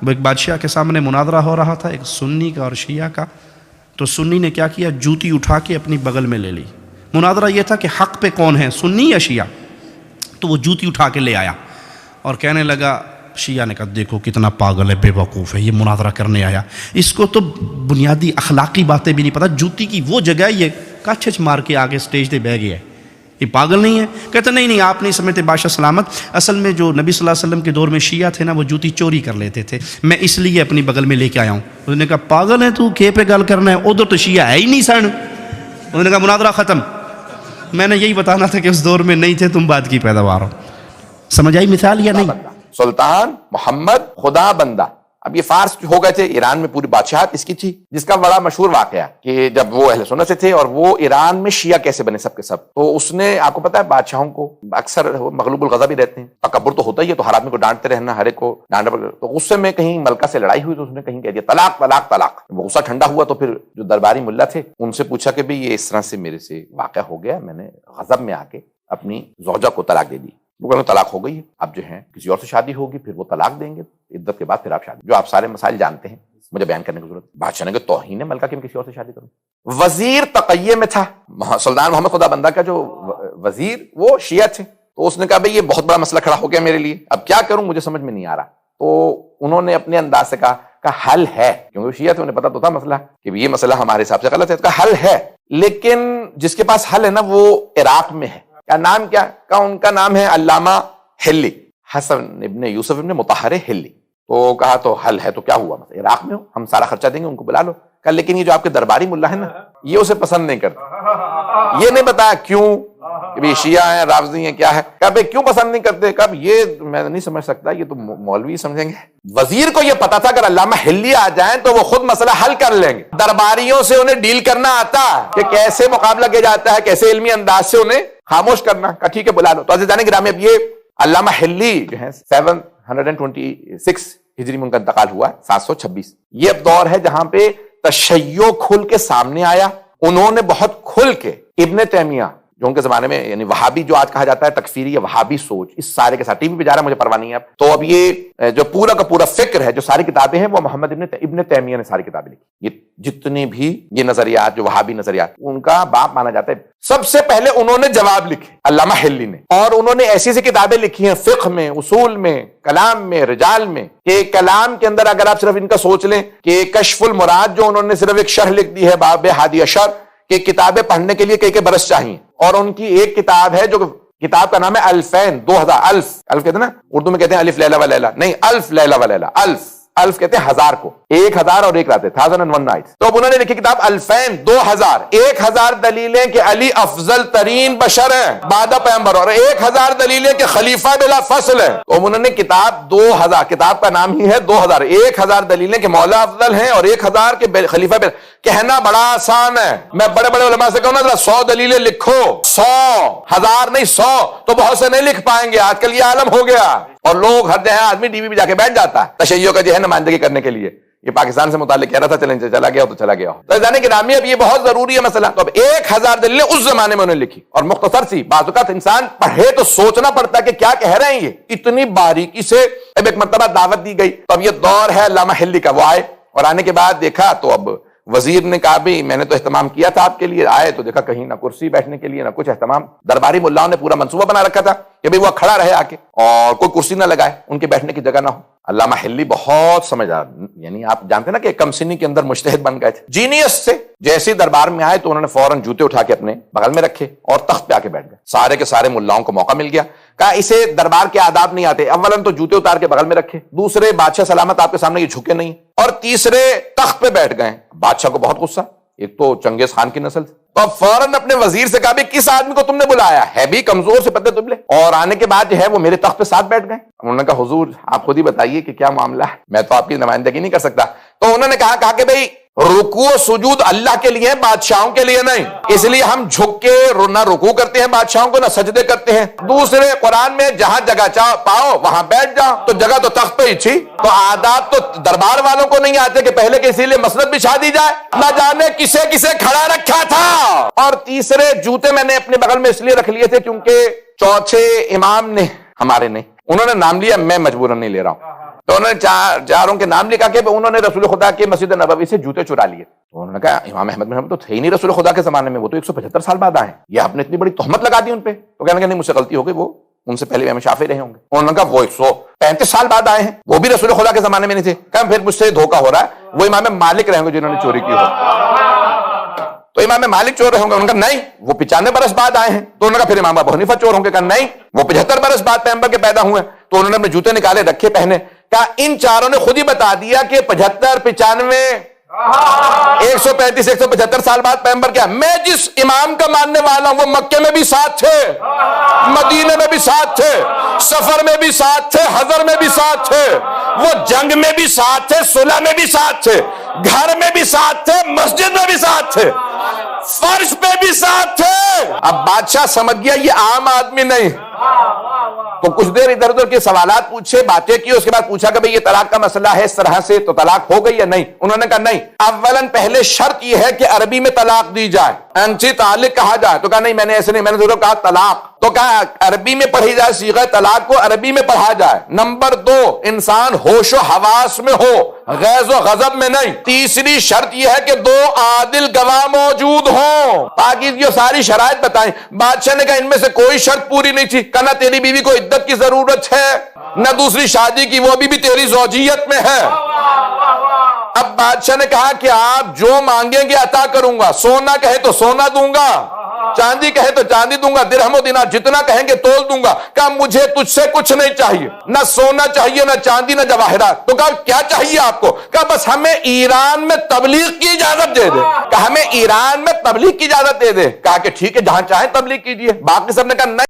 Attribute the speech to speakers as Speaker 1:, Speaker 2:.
Speaker 1: وہ ایک بادشاہ کے سامنے مناظرہ ہو رہا تھا، ایک سنی کا اور شیعہ کا. تو سنی نے کیا کیا، جوتی اٹھا کے اپنی بغل میں لے لی. مناظرہ یہ تھا کہ حق پہ کون ہے، سنی یا شیعہ. تو وہ جوتی اٹھا کے لے آیا اور کہنے لگا، شیعہ نے کہا دیکھو کتنا پاگل ہے، بے وقوف ہے، یہ مناظرہ کرنے آیا، اس کو تو بنیادی اخلاقی باتیں بھی نہیں پتہ، جوتی کی وہ جگہ یہ کچھ مار کے آگے سٹیج پہ بہ گیا ہے، یہ پاگل نہیں ہے. کہتے نہیں آپ نہیں سمجھتے بادشاہ سلامت، اصل میں جو نبی صلی اللہ علیہ وسلم کے دور میں شیعہ تھے نا، وہ جوتی چوری کر لیتے تھے، میں اس لیے اپنی بغل میں لے کے آیا ہوں. انہوں نے کہا پاگل ہے تو، کھے پہ گل کرنا ہے، ادھر تو شیعہ ہے ہی نہیں سن. انہوں نے کہا مناظرہ ختم. میں نے یہی بتانا تھا کہ اس دور میں نہیں تھے تم، بعد کی پیداوار ہو. سمجھ آئی مثال یا نہیں؟
Speaker 2: سلطان محمد خدا بندہ. اب یہ فارس ہو گئے تھے، ایران میں پوری بادشاہت اس کی تھی، جس کا بڑا مشہور واقعہ کہ جب وہ اہل سنت سے تھے اور وہ ایران میں شیعہ کیسے بنے سب کے سب. تو اس نے، آپ کو پتا ہے بادشاہوں کو اکثر مغلوب الغضب ہی رہتے ہیں، تکبر تو ہوتا ہی ہے، تو ہر آدمی کو ڈانٹتے رہنا، ہر ایک کو ڈانٹنا پڑتا. تو غصے میں کہیں ملکہ سے لڑائی ہوئی تو اس نے کہیں کہہ دیا طلاق طلاق طلاق. وہ غصہ ٹھنڈا ہوا تو پھر جو درباری ملا تھے ان سے پوچھا کہ بھئی یہ اس طرح سے میرے سے واقعہ ہو گیا، میں نے غضب میں آ کے اپنی زوجہ کو طلاق دے دی. وہ کہنے طلاق ہو گئی ہے، اب جو ہے کسی اور سے شادی ہوگی، پھر وہ طلاق دیں گے، عدت کے بعد پھر آپ شادی. جو آپ سارے مسائل جانتے ہیں، مجھے بیان کرنے کی ضرورت. بادشاہ نے کہا توہین ہے ملکہ کہ میں کسی اور سے شادی کروں. وزیر تقیہ میں تھا، سلطان محمد خدا بندہ کا جو وزیر وہ شیعہ تھے. تو اس نے کہا بھئی یہ بہت بڑا مسئلہ کھڑا ہو گیا میرے لیے، اب کیا کروں مجھے سمجھ میں نہیں آ رہا. تو انہوں نے اپنے انداز سے کہا حل ہے، کیونکہ وہ شیعہ تھے، انہیں پتا تو تھا مسئلہ کہ یہ مسئلہ ہمارے حساب سے غلط ہے. کہا حل ہے، لیکن جس کے پاس حل ہے نا وہ عراق میں ہے. کیا نام کیا؟ کہا ان کا نام ہے علامہ ہلی، حسن ابن یوسف ابن مطہر ہلی. تو کہا تو حل ہے تو کیا ہوا، مثلا عراق میں ہو، ہم سارا خرچہ دیں گے، ان کو بلا لو. کہا لیکن یہ جو آپ کے درباری ملا ہے نا، یہ اسے پسند نہیں کرتے. یہ نہیں بتایا کیوں، کہ بھی شیعہ ہیں، رافضی ہیں، کیا ہے. کہا بھئی کیوں پسند نہیں کرتے؟ کہا یہ میں نہیں سمجھ سکتا، یہ تو مولوی سمجھیں گے. وزیر کو یہ پتا تھا اگر علامہ ہلی آ جائیں تو وہ خود مسئلہ حل کر لیں گے. درباریوں سے انہیں ڈیل کرنا آتا کہ کیسے مقابلہ کیا جاتا ہے، کیسے علمی انداز سے انہیں خاموش کرنا. کہا ٹھیک ہے بلا لو. تو عزیزان گرامی، اب یہ علامہ ہلی جو ہے 726 ہجری میں ان کا انتقال ہوا ہے، 726. یہ اب دور ہے جہاں پہ تشیع کھل کے سامنے آیا. انہوں نے بہت کھل کے ابن تیمیہ جو ان کے زمانے میں، یعنی وہابی جو آج کہا جاتا ہے، تکفیری یا وہابی سوچ، اس سارے کے ساتھ ٹی وی پہ جا رہا ہے، مجھے پرواہ نہیں ہے. تو اب یہ جو پورا کا پورا فکر ہے، جو ساری کتابیں ہیں، وہ محمد ابن تیمیہ نے ساری کتابیں لکھی. یہ جتنے بھی یہ نظریات، جو وہابی نظریات، ان کا باپ مانا جاتا ہے. سب سے پہلے انہوں نے جواب لکھے علامہ ہلی نے، اور انہوں نے ایسی کتابیں لکھی ہیں فقہ میں، اصول میں، کلام میں، رجال میں، کہ کلام کے اندر اگر آپ صرف ان کا سوچ لیں کہ کشف المراد جو انہوں نے صرف ایک شرح لکھ دی ہے باب ہادی اشر، کہ کتابیں پڑھنے کے لیے کئی برس چاہیے. اور ان کی ایک کتاب ہے جو کتاب کا نام ہے الفین، 2000. الف کہتے ہیں نا، اردو میں کہتے ہیں الف لیلہ و لیلہ، نہیں الف لیلہ و لیلہ. الف کہتے ہیں ہزار کو، 1000 اور ایک راتیں، 1001 nights. تو اب انہوں نے لکھی کتاب الفین 2000، 1000 دلیلیں کہ علی افضل ترین بشر ہیں بعد پیغمبر، اور 1000 دلیلیں کہ خلیفہ بلا فصل ہے. تو انہوں نے کتاب 2000، کتاب کا نام ہی ہے 2000، 1000 دلیلیں کہ مولا افضل ہیں اور 1000 کے خلیفہ بلا. کہنا بڑا آسان ہے. میں بڑے بڑے علماء سے کہوں نا 100 دلیلیں لکھو، 100، 1000 نہیں 100، تو بہت سے نہیں لکھ پائیں گے. آج کل یہ عالم ہو گیا اور لوگ ہر جگہ، آدمی ٹی وی پہ جا کے بیٹھ جاتا ہے تشیع کا جو ہے نمائندگی کرنے کے لیے. یہ پاکستان سے متعلق کہہ رہا تھا، چلیں چلا گیا تو چلا گیا. تو جانے کہ نامی اب یہ بہت ضروری ہے مسئلہ. تو اب 1000 دلیلیں اس زمانے میں انہوں نے لکھی، اور مختصر سی. بعض اوقات انسان پڑھے تو سوچنا پڑتا ہے کہ کیا کہہ رہے ہیں یہ، اتنی باریکی سے. اب ایک مرتبہ دعوت دی گئی، تو اب یہ دور ہے علامہ ہلی کا. وہ آئے، اور آنے کے بعد دیکھا تو اب وزیر نے کہا بھی میں نے تو اہتمام کیا تھا آپ کے لیے. آئے تو دیکھا کہیں نہ کرسی بیٹھنے کے لیے نہ کچھ اہتمام. درباری ملاؤں نے پورا منصوبہ بنا رکھا تھا کہ بھئی وہ کھڑا رہے آ کے، اور کوئی کرسی نہ لگائے، ان کے بیٹھنے کی جگہ نہ ہو. علامہ ہلی بہت سمجھدار، یعنی آپ جانتے نا کہ کم سنی کے اندر مجتہد بن گئے تھے، جینیس سے. جیسے دربار میں آئے تو انہوں نے فوراً جوتے اٹھا کے اپنے بغل میں رکھے اور تخت پہ آ کے بیٹھ گئے. سارے کے سارے ملاؤں کو موقع مل گیا. کہا اسے دربار کے آداب نہیں آتے. اولاً تو جوتے اتار کے بغل میں رکھے، دوسرے بادشاہ سلامت آپ کے سامنے یہ جھکے نہیں، اور تیسرے تخت پہ بیٹھ گئے. بادشاہ کو بہت غصہ، ایک تو چنگیز خان کی نسل، تو اب فوراً اپنے وزیر سے کہا بھی کس آدمی کو تم نے بلایا ہے، بھی کمزور سے پتہ تبلے. اور آنے کے بعد جو ہے وہ میرے تخت پہ ساتھ بیٹھ گئے. انہوں نے کہا حضور آپ خود ہی بتائیے کہ کیا معاملہ ہے، میں تو آپ کی نمائندگی نہیں کر سکتا. تو انہوں نے کہا کہ بھئی رکوع و سجود اللہ کے لیے، بادشاہوں کے لیے نہیں، اس لیے ہم جھک کے نہ رکوع کرتے ہیں بادشاہوں کو، نہ سجدے کرتے ہیں. دوسرے قرآن میں جہاں جگہ پاؤ وہاں بیٹھ جاؤ، تو جگہ تو تخت پہ ہی تھی. تو آداب تو دربار والوں کو نہیں آتے کہ پہلے کے اسی لیے مسند بچھا دی جائے، نہ جانے کسے کسے کھڑا رکھا تھا. اور تیسرے جوتے میں نے اپنے بغل میں اس لیے رکھ لیے تھے کیونکہ چوتھے امام نے ہمارے نے انہوں نے نام لیا، میں مجبوراً نہیں لے رہا ہوں. تو انہوں نے چاروں کے نام لکھا کہ انہوں نے رسول خدا کے مسجد نبوی سے جوتے چرا لیے. تو انہوں نے کہا امام احمد بن حنبل تو تھے ہی نہیں رسول خدا کے زمانے میں, وہ تو 175 سال بعد آئے ہیں, یہ آپ نے اتنی بڑی تہمت لگا دی ان پہ. تو کہنے کہ نہیں مجھ سے غلطی ہو گئی, وہ ان سے پہلے امام شافعی رہے ہوں گے. انہوں نے کہا وہ 135 سال بعد آئے ہیں, وہ بھی رسول خدا کے زمانے میں نہیں تھے. کہا پھر مجھ سے دھوکہ ہو رہا ہے, وہ امام مالک رہے ہوں گے جنہوں نے چوری کی ہو. تو امام مالک چور رہے ہوں گے. انہوں نے کہا نہیں وہ 95 برس بعد آئے ہیں. تو انہوں نے کہا پھر امام ابو حنیفہ چور ہوں گے. کہا نہیں وہ 75 برس بعد پیغمبر کے پیدا ہوئے. تو انہوں نے اپنے جوتے نکالے رکھے پہنے. کہا ان چاروں نے خود ہی بتا دیا کہ 75 95 135 175 سال بعد پیغمبر کیا. میں جس امام کا ماننے والا ہوں وہ مکے میں بھی ساتھ تھے, مدینے میں بھی ساتھ تھے, سفر میں بھی ساتھ تھے, حضر میں بھی ساتھ تھے, وہ جنگ میں بھی ساتھ تھے, صلح میں بھی ساتھ تھے, گھر میں بھی ساتھ تھے, مسجد میں بھی ساتھ تھے, فرش پہ بھی ساتھ تھے. اب بادشاہ سمجھ گیا یہ عام آدمی نہیں. تو کچھ دیر ادھر ادھر کے سوالات پوچھے, باتیں کی, اس کے بعد پوچھا کہ بھئی یہ طلاق کا مسئلہ ہے اس طرح سے, تو طلاق ہو گئی یا نہیں. انہوں نے کہا نہیں, اولاً پہلے شرط یہ ہے کہ عربی میں طلاق دی جائے, انچی تعلق کہا جائے. تو کہا نہیں میں نے ایسے نہیں, میں نے ضرور کہا طلاق. تو کہا عربی میں پڑھی جائے, صیغہ طلاق کو عربی میں پڑھا جائے. نمبر 2 انسان ہوش و حواس میں ہو, غیظ و غضب میں نہیں. تیسری شرط یہ ہے کہ 2 عادل گواہ موجود ہوں. تاکہ یہ ساری شرائط بتائیں. بادشاہ نے کہا ان میں سے کوئی شرط پوری نہیں تھی. کہا نہ تیری بیوی کو عدت کی ضرورت ہے, نہ دوسری شادی کی, وہ بھی تیری زوجیت میں ہے. اب بادشاہ نے کہا کہ آپ جو مانگیں گے عطا کروں گا. سونا کہے تو سونا دوں گا, چاندی کہے تو چاندی دوں گا, درہم و دینار جتنا کہیں گے تول دوں گا. کہا مجھے تجھ سے کچھ نہیں چاہیے, نہ سونا چاہیے, نہ چاندی, نہ جواہرات. تو کہا کیا چاہیے آپ کو؟ کہا بس ہمیں ایران میں تبلیغ کی اجازت دے دے. کہا ہمیں ایران میں تبلیغ کی اجازت دے دے. کہا کہ ٹھیک ہے جہاں چاہیں تبلیغ کیجیے. باقی سب نے کہا نہیں